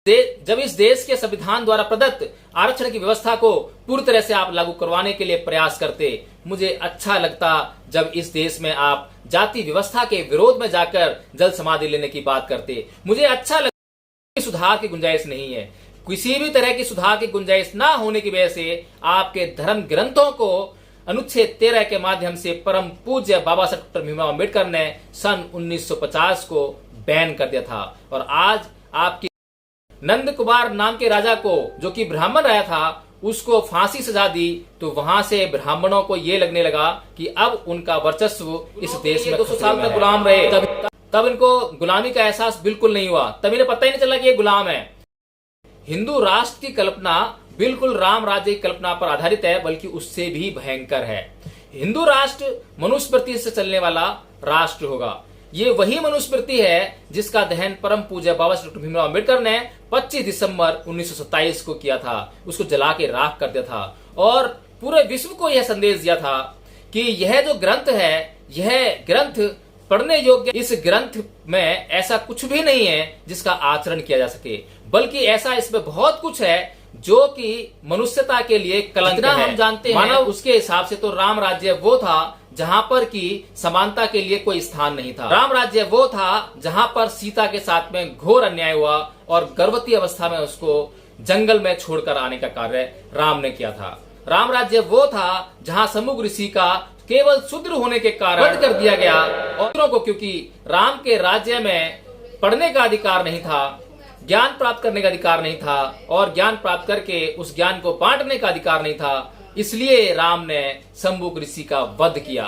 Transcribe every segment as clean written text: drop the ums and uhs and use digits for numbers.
जब इस देश के संविधान द्वारा प्रदत्त आरक्षण की व्यवस्था को पूरी तरह से आप लागू करवाने के लिए प्रयास करते, मुझे अच्छा लगता जब इस देश में आप जाति व्यवस्था के विरोध में जाकर जल समाधि लेने की बात करते। मुझे अच्छा लगता सुधार की गुंजाइश नहीं है, किसी भी तरह की सुधार की गुंजाइश ना होने की वजह से आपके धर्म ग्रंथों को अनुच्छेद 13 के माध्यम से परम पूज्य बाबा साहब डॉक्टर भीमराव अम्बेडकर ने सन 1950 को बैन कर दिया था। और आज आपकी नंद कुमार नाम के राजा को, जो कि ब्राह्मण राजा था, उसको फांसी सजा दी, तो वहां से ब्राह्मणों को यह लगने लगा कि अब उनका वर्चस्व इस देश में 200 साल तक गुलाम रहे। तब इनको गुलामी का एहसास बिल्कुल नहीं हुआ, तब इन्हें पता ही नहीं चला कि ये गुलाम है। हिंदू राष्ट्र की कल्पना बिल्कुल राम राज्य की कल्पना पर आधारित है, बल्कि उससे भी भयंकर है। हिंदू राष्ट्र मनुस्मृति से चलने वाला राष्ट्र होगा। ये वही मनुस्मृति है जिसका दहन परम पूज्य बाबा साहब डॉक्टर भीमराव अम्बेडकर ने 25 दिसंबर 1927 को किया था। उसको जला के राख कर दिया था और पूरे विश्व को यह संदेश दिया था कि यह जो ग्रंथ है, यह ग्रंथ पढ़ने योग्य। इस ग्रंथ में ऐसा कुछ भी नहीं है जिसका आचरण किया जा सके, बल्कि ऐसा इसमें बहुत कुछ है जो कि मनुष्यता के लिए कलंक है। हम जानते हैं मानव उसके हिसाब से तो राम राज्य वो था जहां पर की समानता के लिए कोई स्थान नहीं था। राम राज्य वो था जहां पर सीता के साथ में घोर अन्याय हुआ और गर्भवती अवस्था में उसको जंगल में छोड़कर आने का कार्य राम ने किया था। राम राज्य वो था जहां समुद्र ऋषि का केवल शूद्र होने के कारण वध कर दिया गया और को, क्योंकि राम के राज्य में पढ़ने का अधिकार नहीं था, ज्ञान प्राप्त करने का अधिकार नहीं था और ज्ञान प्राप्त करके उस ज्ञान को बांटने का अधिकार नहीं था, इसलिए राम ने शंभुक ऋषि का वध किया।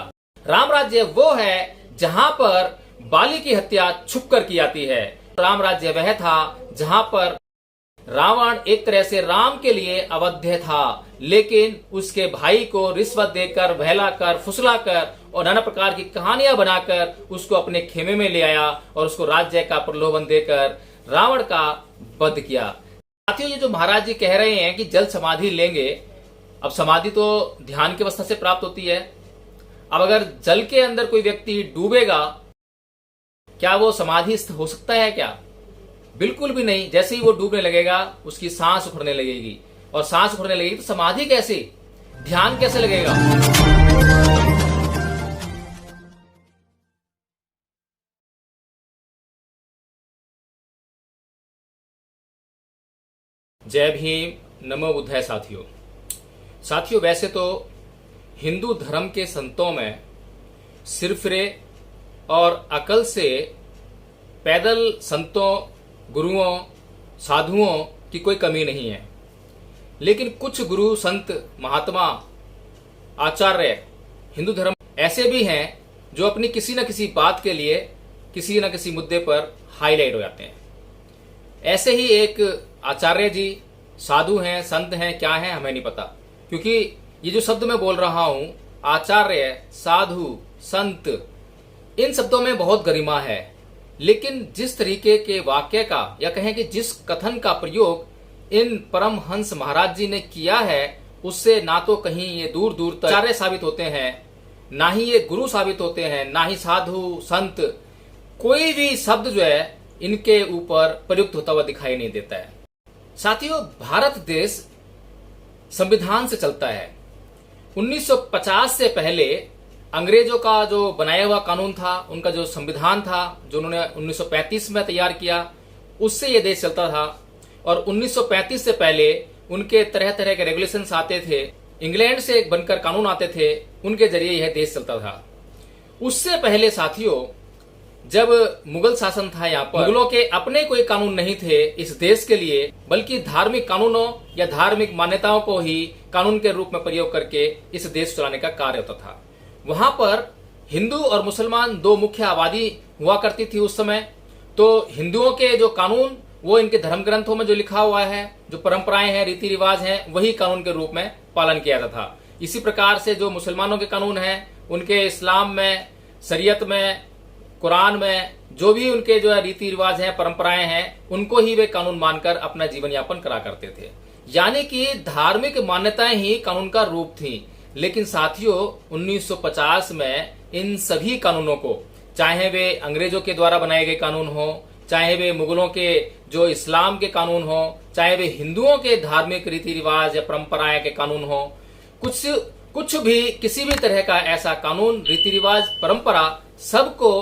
राम राज्य वो है जहां पर बाली की हत्या छुपकर की जाती है। राम राज्य वह था जहां पर रावण एक तरह से राम के लिए अवध्य था, लेकिन उसके भाई को रिश्वत देकर, बहलाकर, फुसलाकर और नाना प्रकार की कहानियां बनाकर उसको अपने खेमे में ले आया और उसको राज्य का प्रलोभन देकर रावण का वध किया। साथियों, ये जो महाराज जी कह रहे हैं कि जल समाधि लेंगे, अब समाधि तो ध्यान की अवस्था से प्राप्त होती है। अब अगर जल के अंदर कोई व्यक्ति डूबेगा, क्या वो समाधिस्थ हो सकता है क्या? बिल्कुल भी नहीं। जैसे ही वो डूबने लगेगा उसकी सांस उखड़ने लगेगी, और सांस उखड़ने लगेगी तो समाधि कैसे, ध्यान कैसे लगेगा? जय भीम, नमो बुद्धाय। साथियों, वैसे तो हिंदू धर्म के संतों में सिरफिरे और अकल से पैदल संतों, गुरुओं, साधुओं की कोई कमी नहीं है, लेकिन कुछ गुरु, संत, महात्मा, आचार्य हिंदू धर्म ऐसे भी हैं जो अपनी किसी न किसी बात के लिए किसी न किसी मुद्दे पर हाईलाइट हो जाते हैं। ऐसे ही एक आचार्य जी साधु हैं, संत हैं, क्या हैं हमें नहीं पता, क्योंकि ये जो शब्द मैं बोल रहा हूं, आचार्य, साधु, संत, इन शब्दों में बहुत गरिमा है, लेकिन जिस तरीके के वाक्य का या कहें कि जिस कथन का प्रयोग इन परमहंस महाराज जी ने किया है, उससे ना तो कहीं ये दूर दूर तक आचार्य साबित होते हैं, ना ही ये गुरु साबित होते हैं, ना ही साधु, संत, कोई भी शब्द जो है इनके ऊपर प्रयुक्त होता हुआ दिखाई नहीं देता है। साथियों, भारत देश संविधान से चलता है। 1950 से पहले अंग्रेजों का जो बनाया हुआ कानून था, उनका जो संविधान था, जो उन्होंने 1935 में तैयार किया, उससे ये देश चलता था। और 1935 से पहले उनके तरह तरह के रेगुलेशंस आते थे, इंग्लैंड से बनकर कानून आते थे, उनके जरिए यह देश चलता था। उससे पहले साथियों, जब मुगल शासन था, यहाँ पर मुगलों के अपने कोई कानून नहीं थे इस देश के लिए, बल्कि धार्मिक कानूनों या धार्मिक मान्यताओं को ही कानून के रूप में प्रयोग करके इस देश चलाने का कार्य होता था। वहां पर हिंदू और मुसलमान दो मुख्य आबादी हुआ करती थी उस समय। तो हिंदुओं के जो कानून, वो इनके धर्म ग्रंथों में जो लिखा हुआ है, जो परंपराएं हैं, रीति रिवाज हैं, वही कानून के रूप में पालन किया जाता था। इसी प्रकार से जो मुसलमानों के कानून हैं, उनके इस्लाम में, शरीयत में, कुरान में जो भी उनके जो रीति रिवाज हैं, परंपराएं हैं, उनको ही वे कानून मानकर अपना जीवन यापन करा करते थे। यानी कि धार्मिक मान्यताएं ही कानून का रूप थी। लेकिन साथियों, 1950 में इन सभी कानूनों को, चाहे वे अंग्रेजों के द्वारा बनाए गए कानून हो, चाहे वे मुगलों के जो इस्लाम के कानून हो, चाहे वे हिंदुओं के धार्मिक रीति रिवाज या परंपराएं के कानून हो, कुछ भी किसी भी तरह का ऐसा कानून, रीति रिवाज, परंपरा, सबको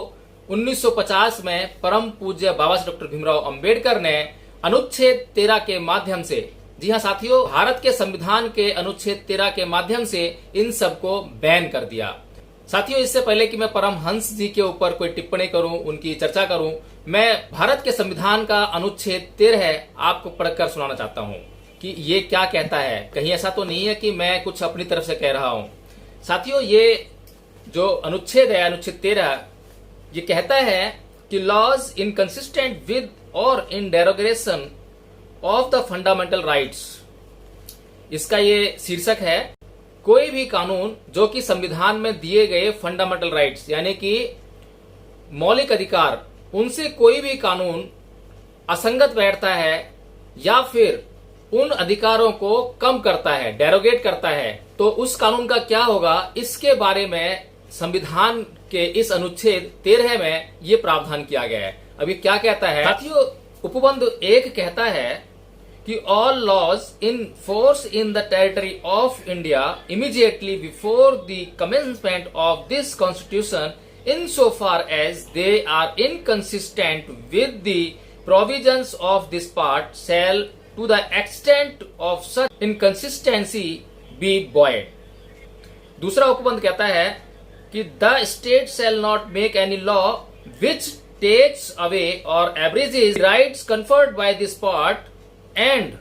1950 में परम पूज्य बाबा साहब डॉक्टर भीमराव अंबेडकर ने अनुच्छेद 13 के माध्यम से, जी हाँ साथियों, भारत के संविधान के अनुच्छेद 13 के माध्यम से इन सबको बैन कर दिया। साथियों, इससे पहले कि मैं परमहंस जी के ऊपर कोई टिप्पणी करूं, उनकी चर्चा करूं, मैं भारत के संविधान का अनुच्छेद 13 आपको पढ़कर सुनाना चाहता हूं कि ये क्या कहता है। कहीं ऐसा तो नहीं है कि मैं कुछ अपनी तरफ से कह रहा हूं। साथियों, ये जो अनुच्छेद है, अनुच्छेद 13, ये कहता है कि लॉज इनकंसिस्टेंट विद और in derogation of the fundamental rights, इसका ये शीर्षक है, कोई भी कानून जो कि संविधान में दिए गए फंडामेंटल राइट्स यानी कि मौलिक अधिकार, उनसे कोई भी कानून असंगत बैठता है या फिर उन अधिकारों को कम करता है, डेरोगेट करता है, तो उस कानून का क्या होगा, इसके बारे में संविधान के इस अनुच्छेद 13 में ये प्रावधान किया गया है। अभी क्या कहता है साथियों, उपबंध 1 कहता है कि all laws in force in the territory of India immediately before the commencement of this constitution in so far as they are inconsistent with the provisions of this part shall to the extent of such inconsistency be void. दूसरा उपबंध कहता है कि the state shall not make any law which takes away और abridges rights conferred by this part and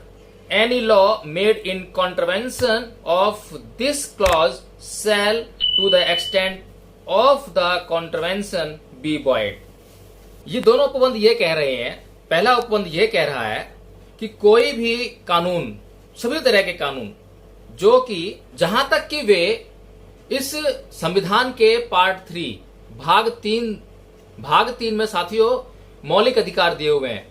any law made in contravention of this clause shall to the extent of the contravention be void। ये दोनों उपबंध ये कह रहे हैं, पहला उपबंध ये कह रहा है कि कोई भी कानून, सभी तरह के कानून जो कि जहां तक कि वे इस संविधान के पार्ट 3 भाग 3 में साथियों मौलिक अधिकार दिए हुए हैं,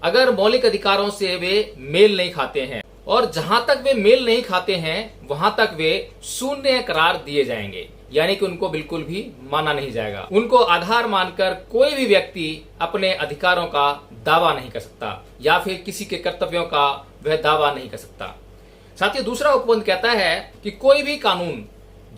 अगर मौलिक अधिकारों से वे मेल नहीं खाते हैं और जहां तक वे मेल नहीं खाते हैं वहां तक वे शून्य करार दिए जाएंगे, यानी कि उनको बिल्कुल भी माना नहीं जाएगा। उनको आधार मानकर कोई भी व्यक्ति अपने अधिकारों का दावा नहीं कर सकता या फिर किसी के कर्तव्यों का वह दावा नहीं कर सकता। साथ ही दूसरा उपबंध कहता है कि कोई भी कानून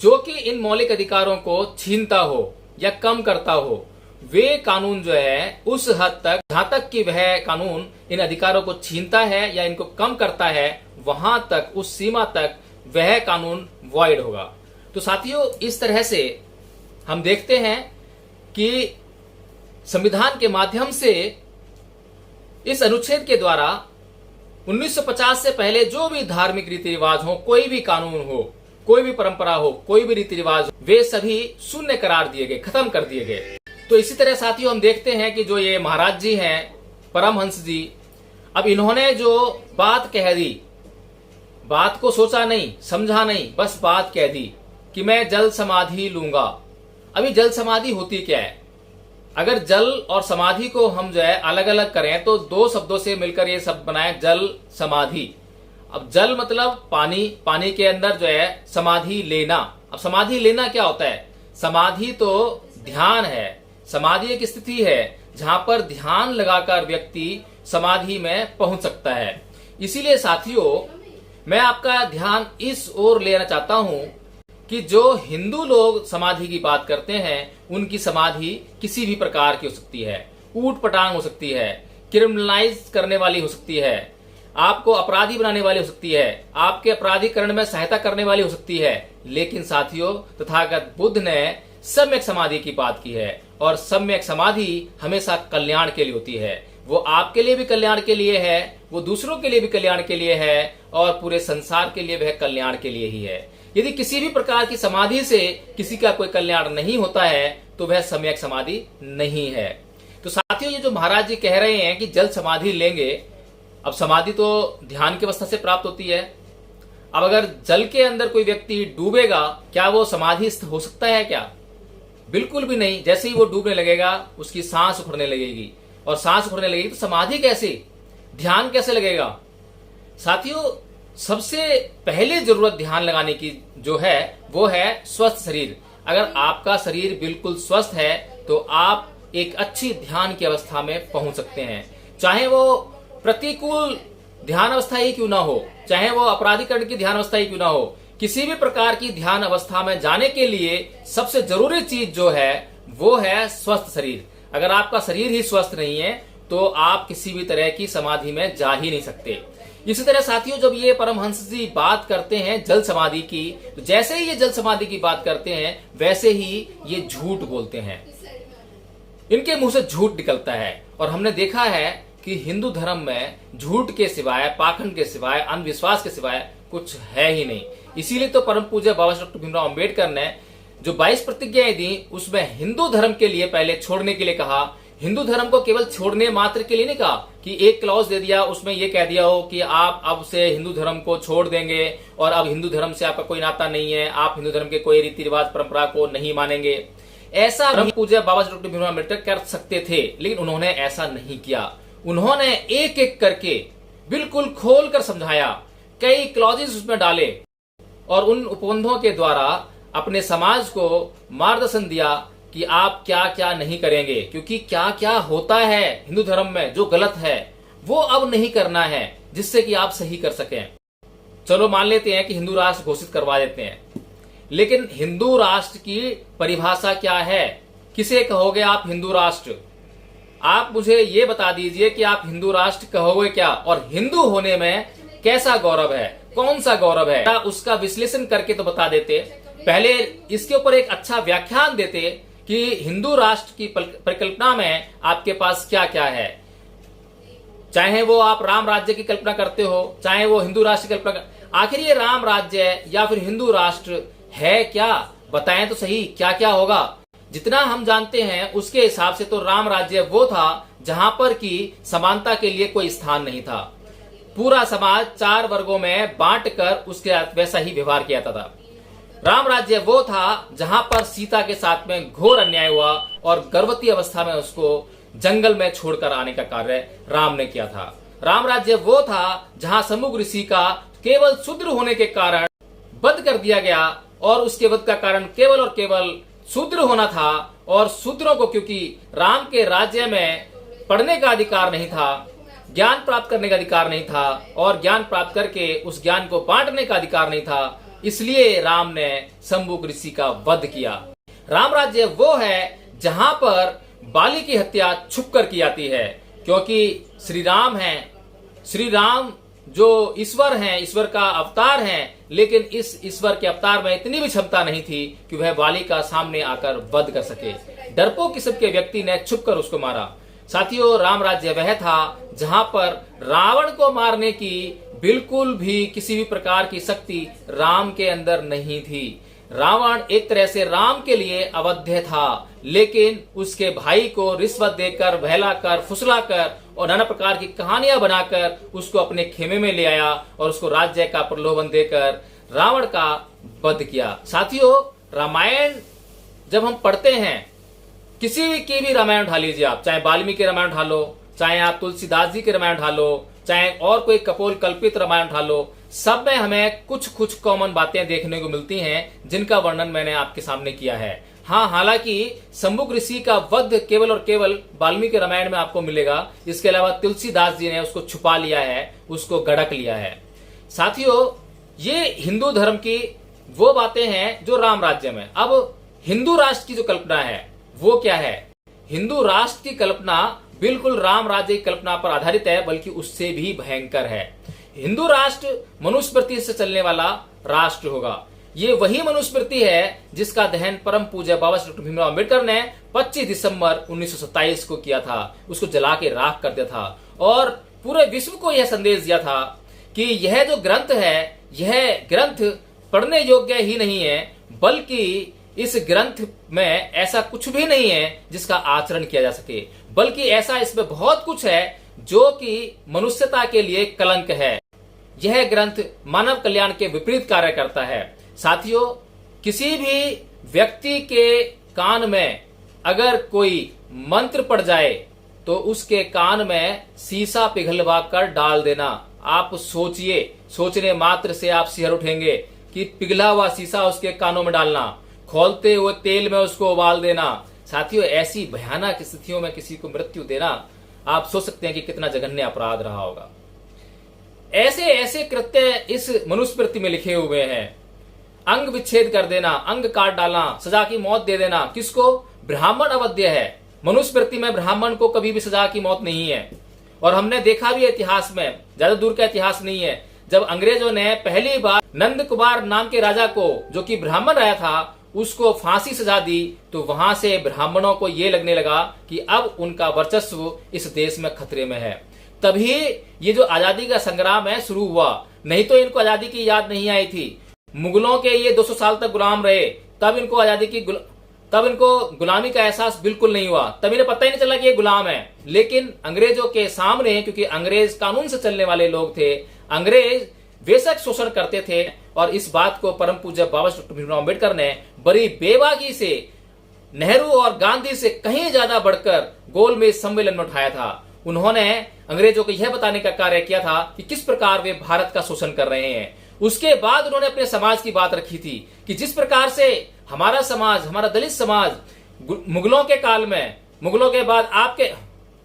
जो कि इन मौलिक अधिकारों को छीनता हो या कम करता हो, वे कानून जो है उस हद तक, जहां तक कि वह कानून इन अधिकारों को छीनता है या इनको कम करता है, वहां तक, उस सीमा तक वह कानून वॉइड होगा। तो साथियों, इस तरह से हम देखते हैं कि संविधान के माध्यम से इस अनुच्छेद के द्वारा 1950 से पहले जो भी धार्मिक रीति रिवाज हो, कोई भी कानून हो, कोई भी परंपरा हो, कोई भी रीति रिवाज हो, वे सभी शून्य करार दिए गए, खत्म कर दिए गए। तो इसी तरह साथियों हम देखते हैं कि जो ये महाराज जी हैं, परमहंस जी, अब इन्होंने जो बात कह दी, बात को सोचा नहीं, समझा नहीं, बस बात कह दी कि मैं जल समाधि लूंगा। अभी जल समाधि होती क्या है? अगर जल और समाधि को हम जो है अलग अलग करें तो दो शब्दों से मिलकर ये शब्द बनाए जल समाधि। अब जल मतलब पानी, पानी के अंदर जो है समाधि लेना। अब समाधि लेना क्या होता है? समाधि तो ध्यान है, समाधि एक स्थिति है जहां पर ध्यान लगाकर व्यक्ति समाधि में पहुंच सकता है। इसीलिए साथियों, मैं आपका ध्यान इस ओर लेना चाहता हूं कि जो हिंदू लोग समाधि की बात करते हैं, उनकी समाधि किसी भी प्रकार की हो सकती है, ऊट पटांग हो सकती है, क्रिमिनलाइज करने वाली हो सकती है, आपको अपराधी बनाने वाली हो सकती है, आपके अपराधीकरण में सहायता करने वाली हो सकती है। लेकिन साथियों, तथागत बुद्ध ने सम्यक समाधि की बात की है और सम्यक समाधि हमेशा कल्याण के लिए होती है। वो आपके लिए भी कल्याण के लिए है, वो दूसरों के लिए भी कल्याण के लिए है और पूरे संसार के लिए वह कल्याण के लिए ही है। यदि किसी भी प्रकार की समाधि से किसी का कोई कल्याण नहीं होता है तो वह सम्यक समाधि नहीं है। तो साथियों, ये जो महाराज जी कह रहे हैं कि जल समाधि लेंगे, अब समाधि तो ध्यान की अवस्था से प्राप्त होती है। अब अगर जल के अंदर कोई व्यक्ति डूबेगा, क्या वो समाधिस्थ हो सकता है क्या? बिल्कुल भी नहीं। जैसे ही वो डूबने लगेगा उसकी सांस उखड़ने लगेगी और सांस उखड़ने लगेगी तो समाधि कैसे, ध्यान कैसे लगेगा? साथियों, सबसे पहले जरूरत ध्यान लगाने की जो है वो है स्वस्थ शरीर। अगर आपका शरीर बिल्कुल स्वस्थ है तो आप एक अच्छी ध्यान की अवस्था में पहुंच सकते हैं। चाहे वो प्रतिकूल ध्यान अवस्था ही क्यों ना हो, चाहे वो अपराधीकरण की ध्यान अवस्था ही क्यों ना हो, किसी भी प्रकार की ध्यान अवस्था में जाने के लिए सबसे जरूरी चीज जो है वो है स्वस्थ शरीर। अगर आपका शरीर ही स्वस्थ नहीं है तो आप किसी भी तरह की समाधि में जा ही नहीं सकते। इसी तरह साथियों, जब ये परमहंस जी बात करते हैं जल समाधि की, तो जैसे ही ये जल समाधि की बात करते हैं वैसे ही ये झूठ बोलते हैं, इनके मुंह से झूठ निकलता है। और हमने देखा है कि हिंदू धर्म में झूठ के सिवाय, पाखंड के सिवाय, अंधविश्वास के सिवाय कुछ है ही नहीं। इसीलिए तो परम पूज्य बाबा डॉक्टर भीमराव अंबेडकर ने जो 22 प्रतिज्ञाएं दी उसमें हिंदू धर्म के लिए पहले छोड़ने के लिए कहा। हिंदू धर्म को केवल छोड़ने मात्र के लिए नहीं कहा कि एक क्लॉज दे दिया, उसमें यह कह दिया हो कि आप अब से हिंदू धर्म को छोड़ देंगे और अब हिंदू धर्म से आपका कोई नाता नहीं है, आप हिंदू धर्म के कोई रीति रिवाज परंपरा को नहीं मानेंगे। ऐसा परम पूज्य बाबा डॉक्टर भीमराव अंबेडकर कर सकते थे, लेकिन उन्होंने ऐसा नहीं किया। उन्होंने एक एक करके बिल्कुल खोल कर समझाया, कई क्लॉजेस उसमें डाले और उन उपबंधों के द्वारा अपने समाज को मार्गदर्शन दिया कि आप क्या क्या नहीं करेंगे, क्योंकि क्या क्या होता है हिंदू धर्म में जो गलत है वो अब नहीं करना है, जिससे कि आप सही कर सकें। चलो मान लेते हैं कि हिंदू राष्ट्र घोषित करवा देते हैं, लेकिन हिंदू राष्ट्र की परिभाषा क्या है? किसे कहोगे आप हिंदू राष्ट्र? आप मुझे ये बता दीजिए कि आप हिंदू राष्ट्र कहोगे क्या, और हिंदू होने में कैसा गौरव है, कौन सा गौरव है, उसका विश्लेषण करके तो बता देते। पहले इसके ऊपर एक अच्छा व्याख्यान देते कि हिंदू राष्ट्र की परिकल्पना में आपके पास क्या क्या है। चाहे वो आप राम राज्य की कल्पना करते हो, चाहे वो हिंदू राष्ट्र की कल्पना, आखिर ये राम राज्य या फिर हिंदू राष्ट्र है क्या? बताएं तो सही, क्या क्या होगा। जितना हम जानते हैं उसके हिसाब से तो राम राज्य वो था जहां पर की समानता के लिए कोई स्थान नहीं था। पूरा समाज 4 वर्गों में बांटकर उसके वैसा ही व्यवहार किया जाता था। राम राज्य वो था जहां पर सीता के साथ में घोर अन्याय हुआ और गर्भवती अवस्था में उसको जंगल में छोड़कर आने का कार्य राम ने किया था। राम राज्य वो था जहां शंभु ऋषि का केवल शूद्र होने के कारण वध कर दिया गया और उसके वध का कारण केवल और केवल शूद्र होना था, और शूद्रों को क्योंकि राम के राज्य में पढ़ने का अधिकार नहीं था, ज्ञान प्राप्त करने का अधिकार नहीं था और ज्ञान प्राप्त करके उस ज्ञान को बांटने का अधिकार नहीं था, इसलिए राम ने शंभु ऋषि का वध किया। राम राज्य वो है जहां पर बाली की हत्या छुपकर की जाती है, क्योंकि श्री राम हैं, श्री राम जो ईश्वर हैं, ईश्वर का अवतार हैं, लेकिन इस ईश्वर के अवतार में इतनी भी क्षमता नहीं थी कि वह बाली का सामने आकर वध कर सके। डरपोक किस्म के व्यक्ति ने छुपकर उसको मारा। साथियों, राम राज्य वह था जहां पर रावण को मारने की बिल्कुल भी किसी भी प्रकार की शक्ति राम के अंदर नहीं थी। रावण एक तरह से राम के लिए अवध्य था, लेकिन उसके भाई को रिश्वत देकर, बहलाकर, फुसलाकर और नाना प्रकार की कहानियां बनाकर उसको अपने खेमे में ले आया और उसको राज्य का प्रलोभन देकर रावण का वध किया। साथियों, रामायण जब हम पढ़ते हैं, किसी की भी रामायण उठा लीजिए आप, चाहे वाल्मीकि रामायण उठा लो, चाहे आप तुलसीदास जी के रामायण उठा लो, चाहे और कोई कपोल कल्पित रामायण उठा लो, सब में हमें कुछ कुछ कॉमन बातें देखने को मिलती हैं जिनका वर्णन मैंने आपके सामने किया है। हाँ, हालांकि शंभु ऋषि का वध केवल और केवल वाल्मीकि रामायण में आपको मिलेगा, इसके अलावा तुलसीदास जी ने उसको छुपा लिया है, उसको गड़क लिया है। साथियों, ये हिंदू धर्म की वो बातें हैं जो राम राज्य में। अब हिंदू राष्ट्र की जो कल्पना है वो क्या है? हिंदू राष्ट्र की कल्पना बिल्कुल राम राज्य की कल्पना पर आधारित है, बल्कि उससे भी भयंकर है। हिंदू राष्ट्र मनुस्मृति से चलने वाला राष्ट्र होगा। ये वही मनुस्मृति है जिसका दहन परम पूज्य बाबा डॉक्टर भीमराव अंबेडकर ने 25 दिसंबर 1927 को किया था। उसको जला के राख कर दिया था और पूरे विश्व को यह संदेश दिया था कि यह जो ग्रंथ है, यह ग्रंथ पढ़ने योग्य ही नहीं है, बल्कि इस ग्रंथ में ऐसा कुछ भी नहीं है जिसका आचरण किया जा सके, बल्कि ऐसा इसमें बहुत कुछ है जो कि मनुष्यता के लिए कलंक है। यह ग्रंथ मानव कल्याण के विपरीत कार्य करता है। साथियों, किसी भी व्यक्ति के कान में अगर कोई मंत्र पड़ जाए तो उसके कान में शीशा पिघलवा कर डाल देना। आप सोचिए, सोचने मात्र से आप सिहर उठेंगे कि पिघला हुआ शीशा उसके कानों में डालना, खोलते हुए तेल में उसको उबाल देना, साथियों, ऐसी भयानक स्थितियों में किसी को मृत्यु देना, आप सोच सकते हैं कि कितना जघन्य अपराध रहा होगा। ऐसे ऐसे कृत्य इस मनुस्मृति में लिखे हुए हैं। अंग विच्छेद कर देना, अंग काट डालना, सजा की मौत दे देना, किसको? ब्राह्मण अवध्य है। मनुस्मृति में ब्राह्मण को कभी भी सजा की मौत नहीं है। और हमने देखा भी इतिहास में, ज्यादा दूर का इतिहास नहीं है, जब अंग्रेजों ने पहली बार नंद कुमार नाम के राजा को, जो कि ब्राह्मण आया था, उसको फांसी सजा दी, तो वहां से ब्राह्मणों को यह लगने लगा कि अब उनका वर्चस्व इस देश में खतरे में है। तभी ये जो आजादी का संग्राम है शुरू हुआ। नहीं तो इनको आजादी की याद नहीं आई थी। मुगलों के ये 200 साल तक गुलाम रहे, तब इनको गुलामी का एहसास बिल्कुल नहीं हुआ। तब इन्हें पता ही नहीं चला कि ये गुलाम है। लेकिन अंग्रेजों के सामने, क्योंकि अंग्रेज कानून से चलने वाले लोग थे, अंग्रेज बेशक शोषण करते थे, और इस बात को परम पूज्य बाबा डॉक्टर भीमराव अम्बेडकर ने बड़ी बेबाकी से नेहरू और गांधी से कहीं ज्यादा बढ़कर गोलमेज सम्मेलन में उठाया था। उन्होंने अंग्रेजों को यह बताने का कार्य किया था कि किस प्रकार वे भारत का शोषण कर रहे हैं। उसके बाद उन्होंने अपने समाज की बात रखी थी कि जिस प्रकार से हमारा समाज, हमारा दलित समाज मुगलों के काल में, मुगलों के बाद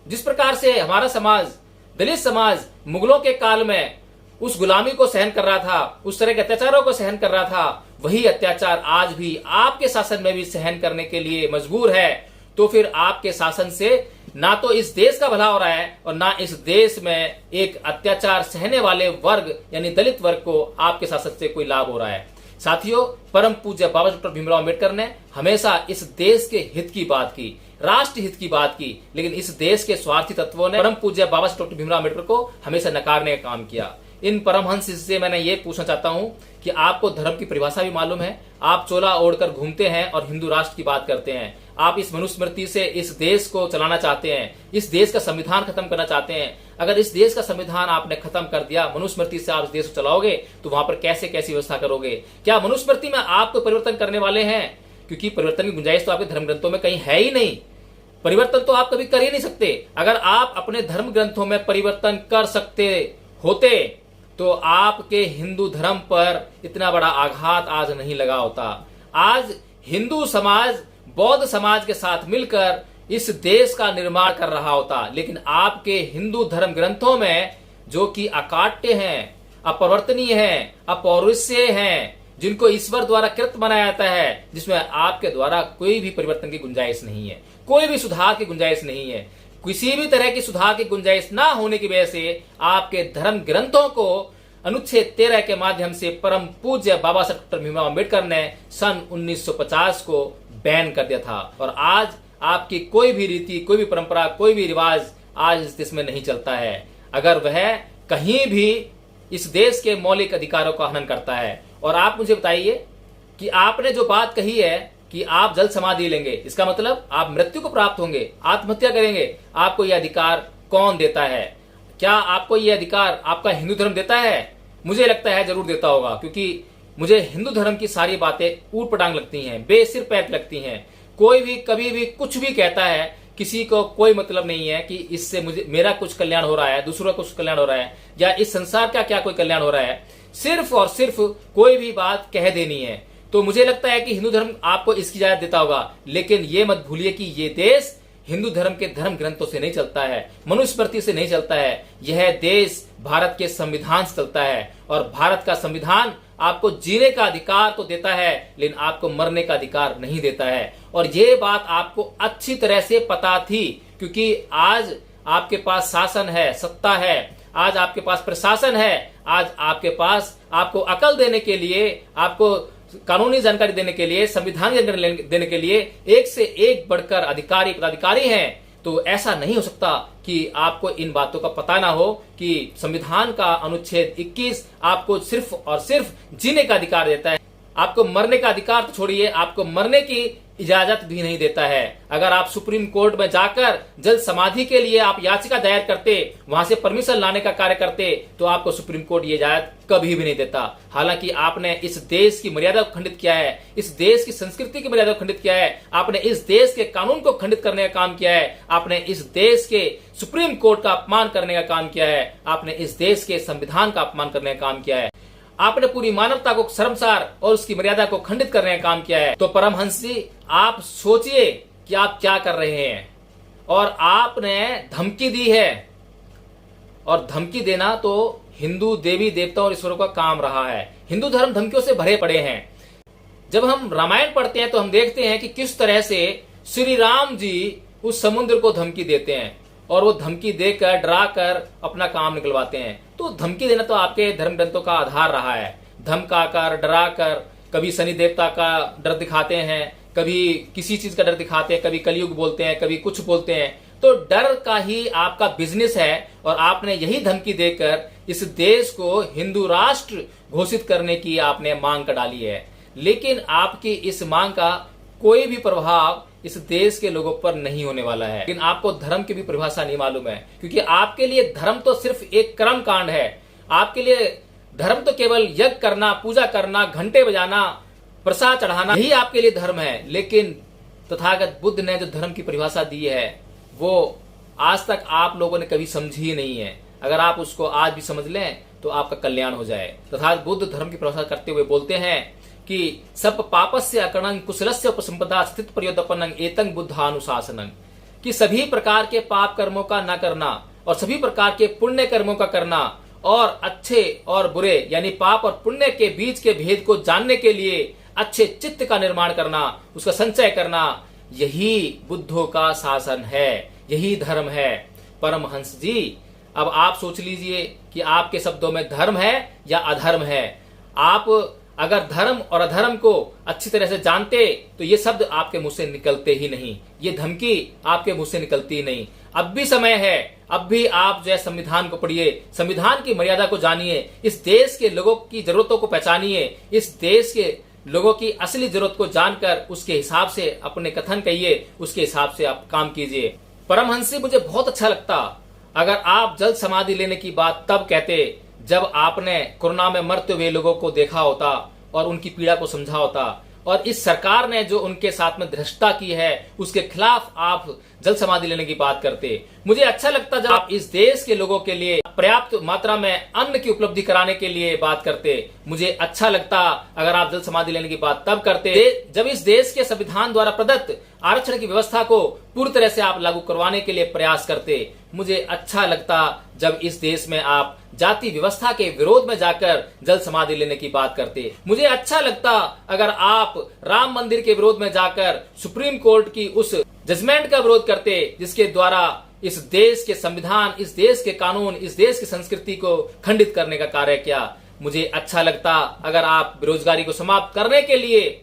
जिस प्रकार से हमारा समाज, दलित समाज मुगलों के काल में उस गुलामी को सहन कर रहा था, उस तरह के अत्याचारों को सहन कर रहा था, वही अत्याचार आज भी आपके शासन में भी सहन करने के लिए मजबूर है। तो फिर आपके शासन से ना तो इस देश का भला हो रहा है, और ना इस देश में एक अत्याचार सहने वाले वर्ग यानी दलित वर्ग को आपके शासन से कोई लाभ हो रहा है। साथियों, परम पूज्य बाबा डॉक्टर भीमराव अम्बेडकर ने हमेशा इस देश के हित की बात की, राष्ट्र हित की बात की, लेकिन इस देश के स्वार्थी तत्वों ने परम पूज्य बाबा डॉक्टर भीमराव अम्बेडकर को हमेशा नकारने का काम किया। इन परमहंस से मैंने ये पूछना चाहता हूं कि आपको धर्म की परिभाषा भी मालूम है? आप चोला ओढ़कर घूमते हैं और हिंदू राष्ट्र की बात करते हैं। आप इस मनुस्मृति से इस देश को चलाना चाहते हैं, इस देश का संविधान खत्म करना चाहते हैं। अगर इस देश का संविधान आपने खत्म कर दिया, मनुस्मृति से आप इस देश को चलाओगे, तो वहां पर कैसे कैसी व्यवस्था करोगे? क्या मनुस्मृति में आप तो परिवर्तन करने वाले हैं? क्योंकि परिवर्तन की गुंजाइश तो आपके धर्म ग्रंथों में कहीं है ही नहीं। परिवर्तन तो आप कभी कर ही नहीं सकते। अगर आप अपने धर्म ग्रंथों में परिवर्तन कर सकते होते तो आपके हिंदू धर्म पर इतना बड़ा आघात आज नहीं लगा होता। आज हिंदू समाज बौद्ध समाज के साथ मिलकर इस देश का निर्माण कर रहा होता, लेकिन आपके हिंदू धर्म ग्रंथों में, जो कि अकाट्य हैं, अपरिवर्तनीय हैं, अपौरुषेय हैं, जिनको ईश्वर द्वारा कृत बनाया जाता है, जिसमें आपके द्वारा कोई भी परिवर्तन की गुंजाइश नहीं है, कोई भी सुधार की गुंजाइश नहीं है। किसी भी तरह की सुधार की गुंजाइश ना होने की वजह से आपके धर्म ग्रंथों को अनुच्छेद 13 के माध्यम से परम पूज्य बाबा साहब डॉक्टर भीमराव अम्बेडकर ने सन 1950 को बैन कर दिया था। और आज आपकी कोई भी रीति, कोई भी परंपरा, कोई भी रिवाज आज इस देश में नहीं चलता है, अगर वह कहीं भी इस देश के मौलिक अधिकारों का हनन करता है। और आप मुझे बताइए कि आपने जो बात कही है कि आप जल समाधि लेंगे, इसका मतलब आप मृत्यु को प्राप्त होंगे, आत्महत्या करेंगे, आपको यह अधिकार कौन देता है? क्या आपको यह अधिकार आपका हिंदू धर्म देता है? मुझे लगता है जरूर देता होगा, क्योंकि मुझे हिंदू धर्म की सारी बातें ऊट पटांग लगती हैं, बेसिर पैर लगती हैं। कोई भी कभी भी कुछ भी कहता है, किसी को कोई मतलब नहीं है कि इससे मेरा कुछ कल्याण हो रहा है, दूसरों का कुछ कल्याण हो रहा है, या इस संसार का क्या कोई कल्याण हो रहा है। सिर्फ और सिर्फ कोई भी बात कह देनी है। तो मुझे लगता है कि हिंदू धर्म आपको इसकी इजाजत देता होगा, लेकिन ये मत भूलिए कि ये देश हिंदू धर्म के धर्म ग्रंथों से नहीं चलता है, मनुस्मृति से नहीं चलता है। यह देश भारत के संविधान से चलता है, और भारत का संविधान आपको जीने का अधिकार तो देता है, लेकिन आपको मरने का अधिकार नहीं देता है। और ये बात आपको अच्छी तरह से पता थी, क्योंकि आज आपके पास शासन है, सत्ता है, आज आपके पास प्रशासन है, आज आपके पास आपको अकल देने के लिए, आपको कानूनी जानकारी देने के लिए, संविधान की जानकारी देने के लिए एक से एक बढ़कर अधिकारी पदाधिकारी हैं। तो ऐसा नहीं हो सकता कि आपको इन बातों का पता ना हो कि संविधान का अनुच्छेद 21 आपको सिर्फ और सिर्फ जीने का अधिकार देता है, आपको मरने का अधिकार तो छोड़िए, आपको मरने की इजाजत भी नहीं देता है। अगर आप सुप्रीम कोर्ट में जाकर जल समाधि के लिए आप याचिका दायर करते, वहां से परमिशन लाने का कार्य करते, तो आपको सुप्रीम कोर्ट ये इजाजत कभी भी नहीं देता। हालांकि आपने इस देश की मर्यादा को खंडित किया है, इस देश की संस्कृति की मर्यादा को खंडित किया है, आपने इस देश के कानून को खंडित करने का काम किया है, आपने इस देश के सुप्रीम कोर्ट का अपमान करने का काम किया है, आपने इस देश के संविधान का अपमान करने का काम किया है, आपने पूरी मानवता को शर्मसार और उसकी मर्यादा को खंडित करने का काम किया है। तो परमहंस जी, आप सोचिए कि आप क्या कर रहे हैं, और आपने धमकी दी है। और धमकी देना तो हिंदू देवी देवताओं और ईश्वरों का काम रहा है। हिंदू धर्म धमकियों से भरे पड़े हैं। जब हम रामायण पढ़ते हैं तो हम देखते हैं कि किस तरह से श्री राम जी उस समुद्र को धमकी देते हैं, और वो धमकी देकर डराकर अपना काम निकलवाते हैं। तो धमकी देना तो आपके धर्म ग्रंथों का आधार रहा है। धमकाकर, डराकर, कभी शनि देवता का डर दिखाते हैं, कभी किसी चीज का डर दिखाते हैं, कभी कलयुग बोलते हैं, कभी कुछ बोलते हैं। तो डर का ही आपका बिजनेस है, और आपने यही धमकी देकर इस देश को हिंदू राष्ट्र घोषित करने की आपने मांग कर डाली है। लेकिन आपकी इस मांग का कोई भी प्रभाव इस देश के लोगों पर नहीं होने वाला है। लेकिन आपको धर्म की भी परिभाषा नहीं मालूम है, क्योंकि आपके लिए धर्म तो सिर्फ एक कर्म कांड है। आपके लिए धर्म तो केवल यज्ञ करना, पूजा करना, घंटे बजाना, प्रसाद चढ़ाना, यही आपके लिए धर्म है। लेकिन तथागत बुद्ध ने जो धर्म की परिभाषा दी है वो आज तक आप लोगों ने कभी समझी ही नहीं है। अगर आप उसको आज भी समझ लें तो आपका कल्याण हो जाए। तथागत बुद्ध धर्म की परिभाषा करते हुए बोलते हैं कि सब पापस्य अकरणं कुशलस्य उपसंपदा स्थित प्रयोदपनं एतं बुद्धानुशासनं, कि सभी प्रकार के पाप कर्मों का न करना और सभी प्रकार के पुण्य कर्मों का करना, और अच्छे और बुरे यानी पाप और पुण्य के बीच के भेद को जानने के लिए अच्छे चित्त का निर्माण करना, उसका संचय करना, यही बुद्धों का शासन है, यही धर्म है। परमहंस जी, अब आप सोच लीजिए कि आपके शब्दों में धर्म है या अधर्म है। आप अगर धर्म और अधर्म को अच्छी तरह से जानते तो ये शब्द आपके मुंह से निकलते ही नहीं, ये धमकी आपके मुंह से निकलती ही नहीं। अब भी समय है, अब भी आप जो है संविधान को पढ़िए, संविधान की मर्यादा को जानिए, इस देश के लोगों की जरूरतों को पहचानिए, इस देश के लोगों की असली जरूरत को जानकर उसके हिसाब से अपने कथन कहिए, उसके हिसाब से आप काम कीजिए। परमहंस जी, मुझे बहुत अच्छा लगता अगर आप जल्द समाधि लेने की बात तब कहते जब आपने कोरोना में मरते हुए लोगों को देखा होता और उनकी पीड़ा को समझा होता, और इस सरकार ने जो उनके साथ में धृष्टता की है उसके खिलाफ आप जल्द समाधि लेने की बात करते। मुझे अच्छा लगता जब आप इस देश के लोगों के लिए पर्याप्त मात्रा में अन्न की उपलब्धि कराने के लिए बात करते। मुझे अच्छा लगता अगर आप जल्द समाधि लेने की बात तब करते जब इस देश के संविधान द्वारा प्रदत्त आरक्षण की व्यवस्था को पूरी तरह से आप लागू करवाने के लिए प्रयास करते। मुझे अच्छा लगता जब इस देश में आप जाति व्यवस्था के विरोध में जाकर जल्द समाधि लेने की बात करते। मुझे अच्छा लगता अगर आप राम मंदिर के विरोध में जाकर सुप्रीम कोर्ट की उस जजमेंट का विरोध करते जिसके द्वारा इस देश के संविधान, इस देश के कानून, इस देश की संस्कृति को खंडित करने का कार्य किया। मुझे अच्छा लगता अगर आप बेरोजगारी को समाप्त करने के लिए,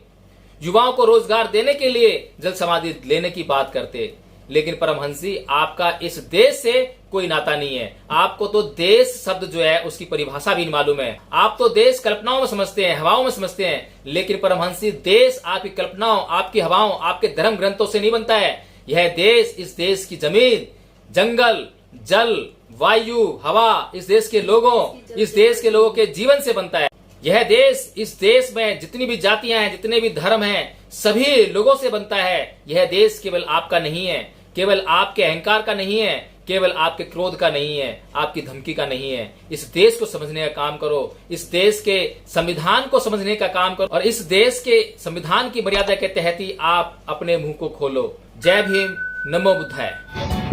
युवाओं को रोजगार देने के लिए जल्द समाधि लेने की बात करते। लेकिन परमहंस जी, आपका इस देश से कोई नाता नहीं है। आपको तो देश शब्द जो है उसकी परिभाषा भी नहीं मालूम है। आप तो देश कल्पनाओं में समझते हैं, हवाओं में समझते हैं। लेकिन परमहंस जी, देश आपकी कल्पनाओं, आपकी हवाओं, आपके धर्म ग्रंथों से नहीं बनता है। यह देश, इस देश की जमीन, जंगल, जल, वायु, हवा, इस देश के लोगों, इस देश के लोगों के जीवन से बनता है। यह देश, इस देश में जितनी भी जातियां हैं, जितने भी धर्म हैं, सभी लोगों से बनता है। यह देश केवल आपका नहीं है, केवल आपके अहंकार का नहीं है, केवल आपके क्रोध का नहीं है, आपकी धमकी का नहीं है। इस देश को समझने का काम करो, इस देश के संविधान को समझने का काम करो, और इस देश के संविधान की मर्यादा के तहत ही आप अपने मुंह को खोलो। जय भीम, नमो बुद्धाय।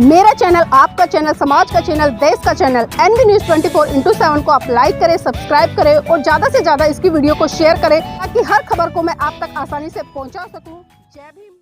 मेरा चैनल, आपका चैनल, समाज का चैनल, देश का चैनल NV News 24/7 को आप लाइक करें, सब्सक्राइब करें और ज्यादा से ज्यादा इसकी वीडियो को शेयर करें ताकि हर खबर को मैं आप तक आसानी से पहुंचा सकूं। जय भीम।